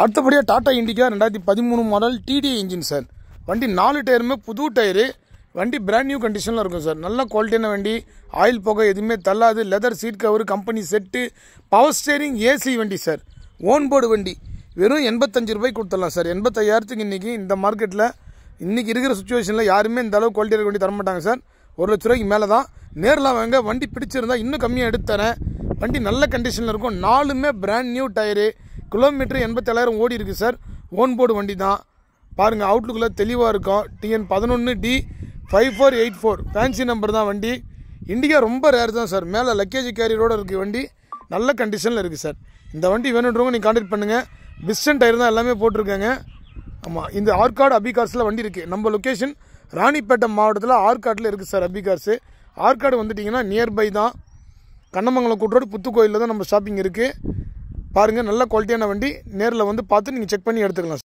அடுத்தபடியாக Tata Indica 2013 model DTI engine sir. வண்டி 4 டயருமே புது டயரு. வண்டி பிராண்ட் நியூ கண்டிஷனில் இருக்கும் சார். நல்ல குவாலிட்டியான வண்டி. ஆயில் புகை எதுவுமே தள்ளாது. Leather seat cover, company set, power steering, AC வண்டி சார். ஓன் போர்டு வண்டி. வெறும் 85 ரூபாய்க்கு கொடுத்துடலாம் சார். 85,000க்கு இன்றைக்கி இந்த மார்க்கெட்டில் இன்றைக்கி இருக்கிற சுச்சுவேஷனில் யாருமே இந்த அளவு குவாலிட்டி இருக்க வண்டி தரமாட்டாங்க சார். 1 லட்ச ரூபாய்க்கு மேலே தான். நேரில் வாங்க. வண்டி பிடிச்சிருந்தா இன்னும் கம்மியாக எடுத்து தரேன். வண்டி நல்ல கண்டிஷனில் இருக்கும். 4மே பிராண்ட் நியூ டயரு. கிலோமீட்டர் 87,000 ஓடி இருக்குது சார். ஓன் போர்டு வண்டி தான். பாருங்கள், அவுட்லுக்கில் தெளிவாக இருக்கும். TN11D5484 ஃபேன்சி நம்பர் தான் வண்டி. இண்டிகா ரொம்ப ரேர் தான் சார். மேலே லக்கேஜ் கேரியரோடு இருக்குது வண்டி. நல்ல கண்டிஷனில் இருக்குது சார். இந்த வண்டி வேணுன்றவங்க நீங்கள் கான்டாக்ட் பண்ணுங்கள். பிஸ்டன் டயர் தான் எல்லாமே போட்டிருக்காங்க. ஆமாம், இந்த ஆர்காடு அபிகார்ஸில் வண்டி இருக்குது. நம்ம லொக்கேஷன் ராணிப்பேட்டை மாவட்டத்தில் ஆர்காட்டில் இருக்குது சார். அபிகார்ஸு ஆர்காடு வந்துட்டிங்கன்னா நியர்பை தான். கண்ணமங்கலம் கூட்டரோடு புத்துக்கோயிலில் தான் நம்ம ஷாப்பிங் இருக்குது. பாருங்கள், நல்ல குவாலிட்டியான வண்டி. நேரில் வந்து பார்த்து நீங்கள் செக் பண்ணி எடுத்துக்கலாம்.